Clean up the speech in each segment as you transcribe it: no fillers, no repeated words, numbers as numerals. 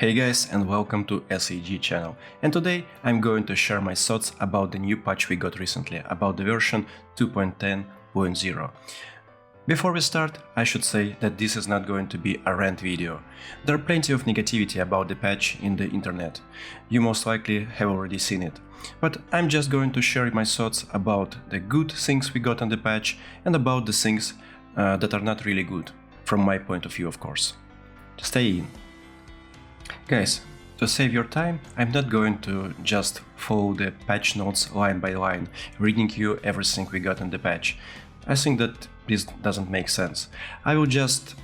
Hey guys, and welcome to SAG channel, and today I'm going to share my thoughts about the new patch we got recently, about the version 2.10.0. Before we start, I should say that this is not going to be a rant video. There are plenty of negativity about the patch in the internet. You most likely have already seen it. But I'm just going to share my thoughts about the good things we got on the patch and about the things that are not really good, from my point of view, of course. Stay in. Guys, to save your time, I'm not going to just follow the patch notes line by line, reading you everything we got in the patch. I think that this doesn't make sense. I will just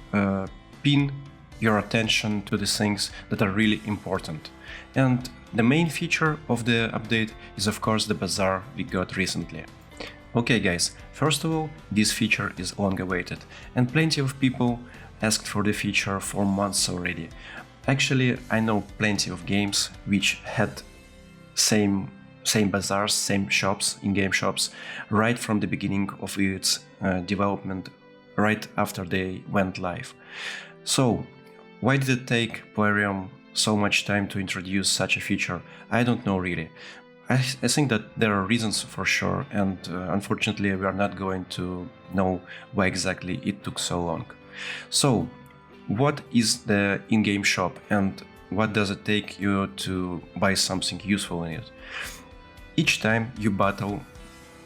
pin your attention to the things that are really important. And the main feature of the update is of course the Bazaar we got recently. Okay guys, first of all, this feature is long awaited, and plenty of people asked for the feature for months already. Actually, I know plenty of games which had same bazaars, same shops, in-game shops, right from the beginning of its development, right after they went live. So, why did it take Plarium so much time to introduce such a feature? I don't know really. I think that there are reasons for sure, and unfortunately we are not going to know why exactly it took so long. So, what is the in-game shop and what does it take you to buy something useful in it? Each time you battle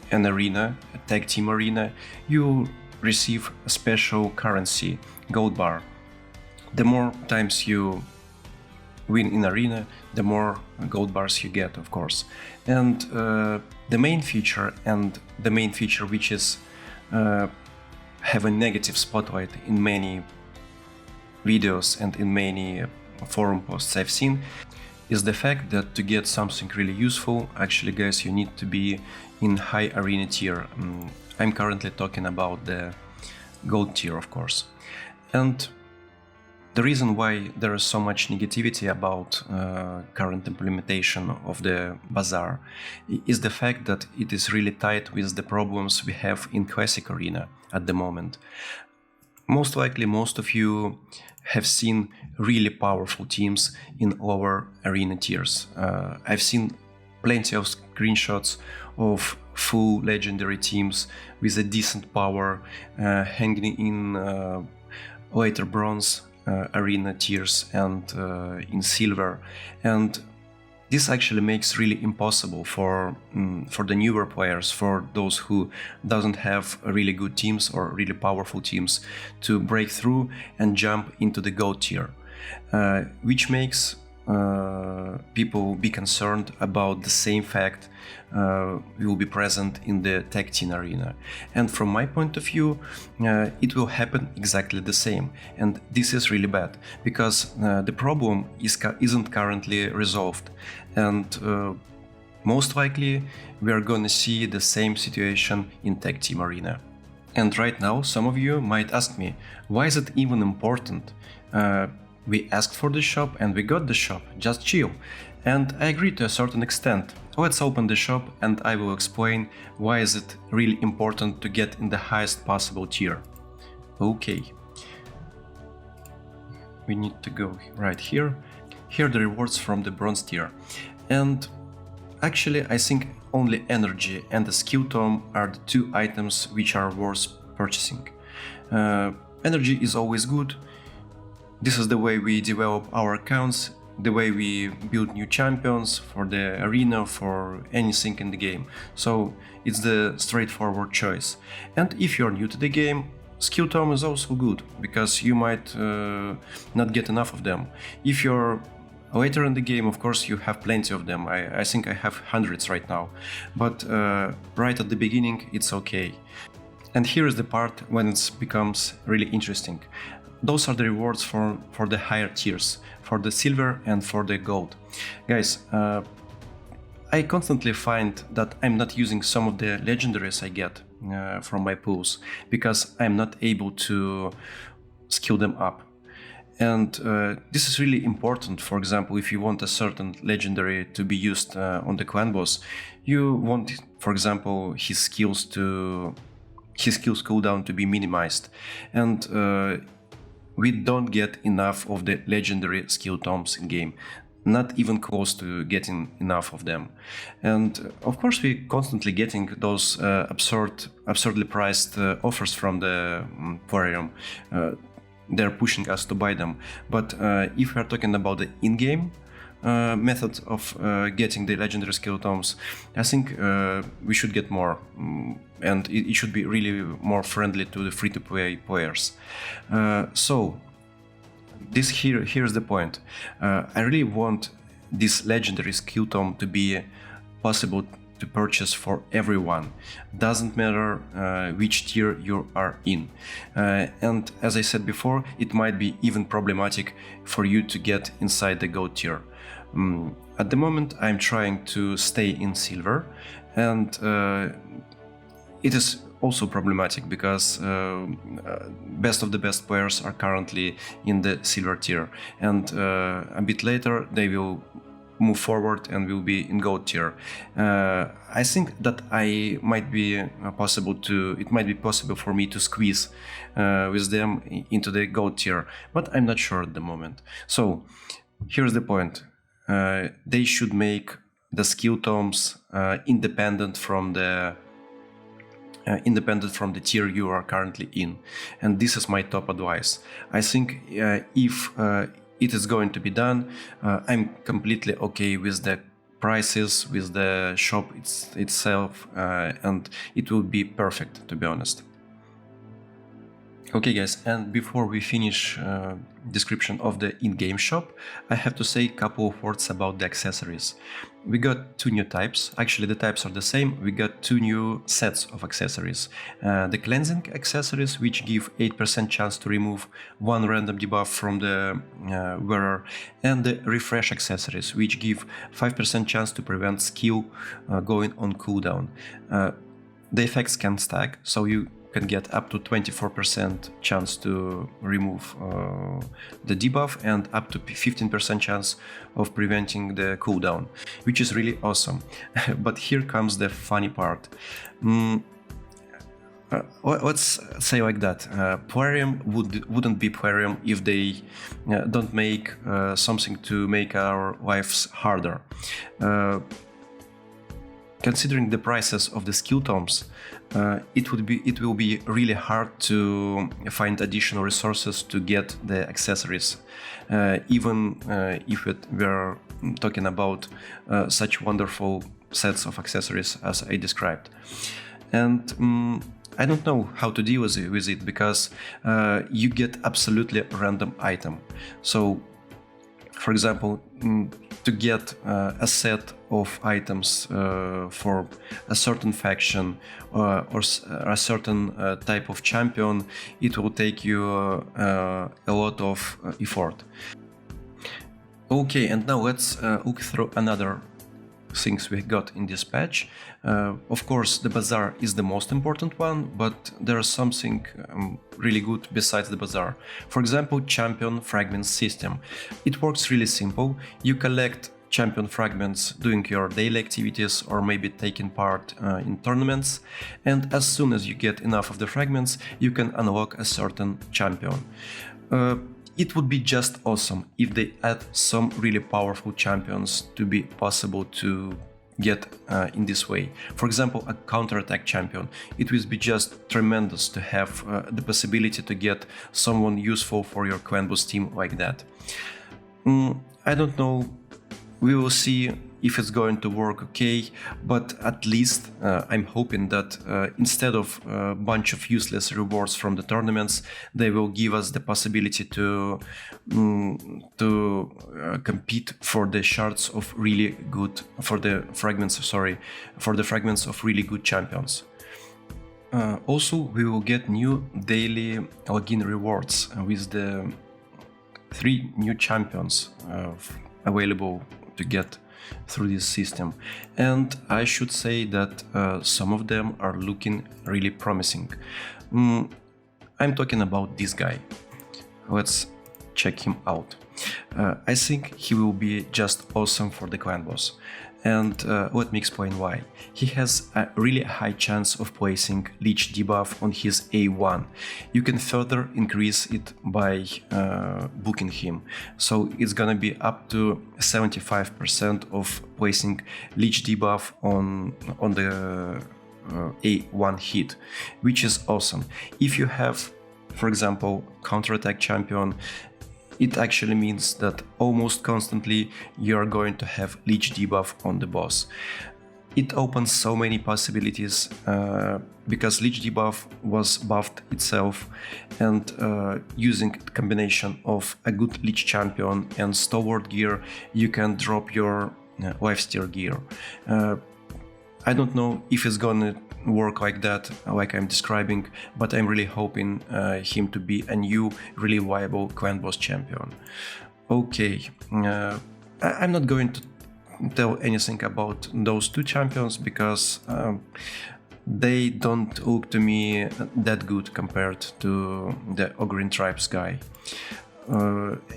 an arena, a tag team arena, you receive a special currency, gold bar. The more times you win in arena, the more gold bars you get, of course. And the main feature which is have a negative spotlight in many videos and in many forum posts I've seen is the fact that to get something really useful, actually guys, you need to be in high arena tier. I'm currently talking about the gold tier, of course. And the reason why there is so much negativity about current implementation of the Bazaar is the fact that it is really tied with the problems we have in Classic Arena at the moment. Most likely, most of you have seen really powerful teams in lower arena tiers. I've seen plenty of screenshots of full legendary teams with a decent power hanging in later bronze arena tiers and in silver, and this actually makes really impossible for the newer players, for those who doesn't have really good teams or really powerful teams, to break through and jump into the gold tier, which makes people be concerned about the same fact will be present in the tag team arena. And from my point of view, it will happen exactly the same, and this is really bad because the problem isn't currently resolved, and most likely we are gonna see the same situation in tag team arena. And right now some of you might ask me, why is it even important? We asked for the shop and we got the shop, just chill. And I agree to a certain extent. Let's open the shop and I will explain why is it really important to get in the highest possible tier. Okay. We need to go right here. Here are the rewards from the bronze tier. And actually I think only energy and the skill tome are the two items which are worth purchasing. Energy is always good. This is the way we develop our accounts, the way we build new champions for the arena, for anything in the game. So it's the straightforward choice. And if you're new to the game, skill tome is also good, because you might not get enough of them. If you're later in the game, of course, you have plenty of them. I think I have hundreds right now. But right at the beginning, it's okay. And here is the part when it becomes really interesting. Those are the rewards for the higher tiers, for the silver and for the gold. Guys, I constantly find that I'm not using some of the legendaries I get from my pools, because I'm not able to skill them up. And this is really important. For example, if you want a certain legendary to be used on the clan boss, you want, for example, his skills cooldown to be minimized. And we don't get enough of the legendary skill tomes in game, not even close to getting enough of them. And of course we constantly getting those absurdly priced offers from the aquarium. They're pushing us to buy them, but if we are talking about the in-game method of getting the legendary skill tomes, I think we should get more, and it should be really more friendly to the free-to-play players. So here's the point. I really want this legendary skill tome to be possible to purchase for everyone. Doesn't matter which tier you are in. And as I said before, it might be even problematic for you to get inside the gold tier. At the moment I'm trying to stay in silver, and it is also problematic because best of the best players are currently in the silver tier, and a bit later they will move forward and will be in gold tier. I think that it might be possible for me to squeeze with them into the gold tier, but I'm not sure at the moment. So here's the point. They should make the skill tomes independent from the tier you are currently in, and this is my top advice. I think if it is going to be done, I'm completely okay with the prices, with the shop itself, and it will be perfect, to be honest. Okay guys, and before we finish description of the in-game shop, I have to say a couple of words about the accessories. We got two new types. Actually the types are the same. We got two new sets of accessories. The cleansing accessories, which give 8% chance to remove one random debuff from the wearer, and the refresh accessories, which give 5% chance to prevent skill going on cooldown. The effects can stack, so you can get up to 24% chance to remove the debuff and up to 15% chance of preventing the cooldown, which is really awesome. But here comes the funny part. Let's say like that, Plarium wouldn't be Plarium if they don't make something to make our lives harder. Considering the prices of the skill tomes, it will be really hard to find additional resources to get the accessories, even if we're talking about such wonderful sets of accessories as I described. And I don't know how to deal with it because you get absolutely random item. So, for example, to get a set of items for a certain faction or a certain type of champion, it will take you a lot of effort. Okay, and now let's look through another things we got in this patch. Of course, the Bazaar is the most important one, but there is something really good besides the Bazaar. For example, champion fragments system. It works really simple. You collect champion fragments doing your daily activities or maybe taking part in tournaments, and as soon as you get enough of the fragments, you can unlock a certain champion. It would be just awesome if they add some really powerful champions to be possible to get in this way. For example, a counterattack champion. It would be just tremendous to have the possibility to get someone useful for your clan boss team like that. I don't know. We will see if it's going to work okay, but at least I'm hoping that instead of a bunch of useless rewards from the tournaments, they will give us the possibility to compete for the shards of really good, for the fragments of really good champions. Also, we will get new daily login rewards with the 3 new champions available to get through this system, and I should say that some of them are looking really promising. I'm talking about this guy. Let's check him out. I think he will be just awesome for the clan boss. And let me explain why. He has a really high chance of placing Leech debuff on his A1. You can further increase it by booking him. So it's gonna be up to 75% of placing Leech debuff on the A1 hit, which is awesome. If you have, for example, counterattack champion, it actually means that almost constantly you are going to have Leech debuff on the boss. It opens so many possibilities because Leech debuff was buffed itself, and using a combination of a good Leech champion and stalwart gear, you can drop your lifesteal gear. I don't know if it's gonna work like that, like I'm describing, but I'm really hoping him to be a new, really viable clan boss champion. Okay, I'm not going to tell anything about those two champions because they don't look to me that good compared to the Ogryn Tribes guy.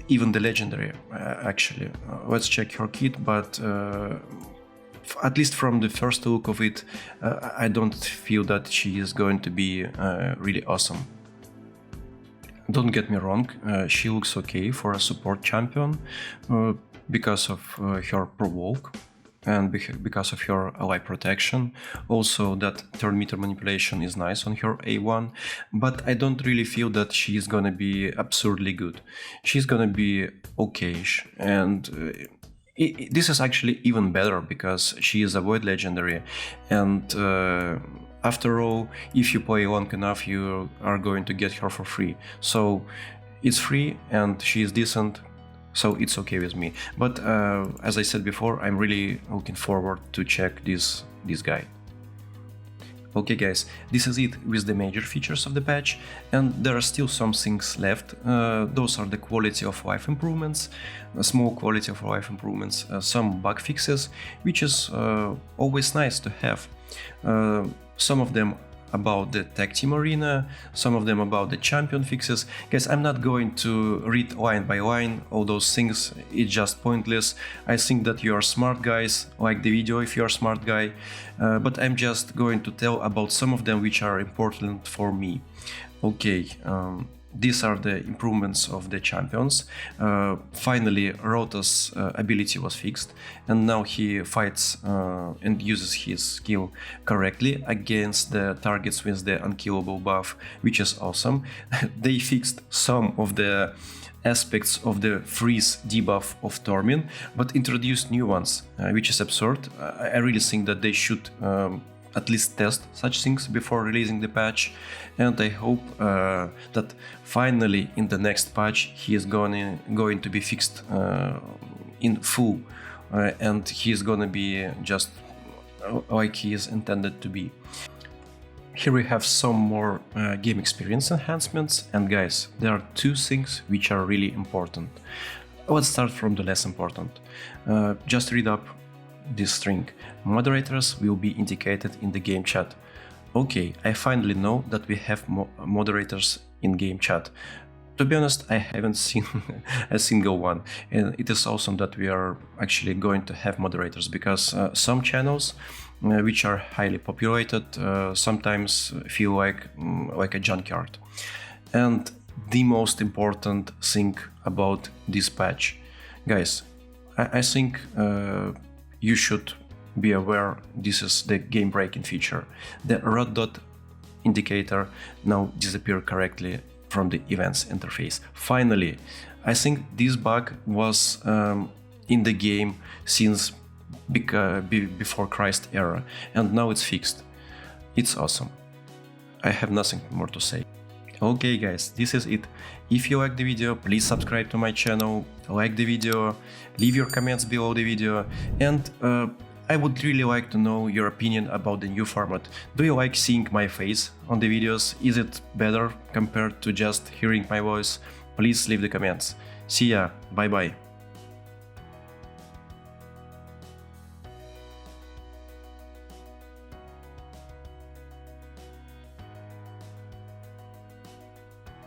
Even the legendary, actually. Let's check her kit, but at least from the first look of it, I don't feel that she is going to be really awesome. Don't get me wrong, she looks okay for a support champion because of her provoke and because of her ally protection. Also, that turn meter manipulation is nice on her A1, but I don't really feel that she is gonna be absurdly good. She's gonna be okayish, and this is actually even better because she is a void legendary, and after all, if you play long enough, you are going to get her for free. So it's free and she is decent, so it's okay with me. But as I said before, I'm really looking forward to check this guy. Okay guys, this is it with the major features of the patch, and there are still some things left. Those are the quality of life improvements, small quality of life improvements, some bug fixes, which is always nice to have. Some of them about the tag team arena, some of them about the champion fixes. Guys, I'm not going to read line by line all those things, it's just pointless. I think that you are smart guys, like the video if you are a smart guy, but I'm just going to tell about some of them which are important for me. Okay, these are the improvements of the champions. Finally, Rota's ability was fixed, and now he fights and uses his skill correctly against the targets with the unkillable buff, which is awesome. They fixed some of the aspects of the freeze debuff of Tormin, but introduced new ones, which is absurd. I really think that they should at least test such things before releasing the patch, and I hope that finally in the next patch he is going to be fixed in full, and he is gonna be just like he is intended to be. Here we have some more game experience enhancements, and guys, there are two things which are really important. Let's start from the less important. Just read up this string. Moderators will be indicated in the game chat. Okay, I finally know that we have moderators in game chat. To be honest, I haven't seen a single one, and it is awesome that we are actually going to have moderators, because some channels which are highly populated sometimes feel like a junkyard. And the most important thing about this patch, guys, I think you should be aware this is the game breaking feature. The red dot indicator now disappeared correctly from the events interface. Finally, I think this bug was in the game since before Christ era, and now it's fixed. It's awesome. I have nothing more to say. Okay guys, this is it. If you like the video, please subscribe to my channel, like the video, leave your comments below the video, and I would really like to know your opinion about the new format. Do you like seeing my face on the videos? Is it better compared to just hearing my voice? Please leave the comments. See ya, bye bye.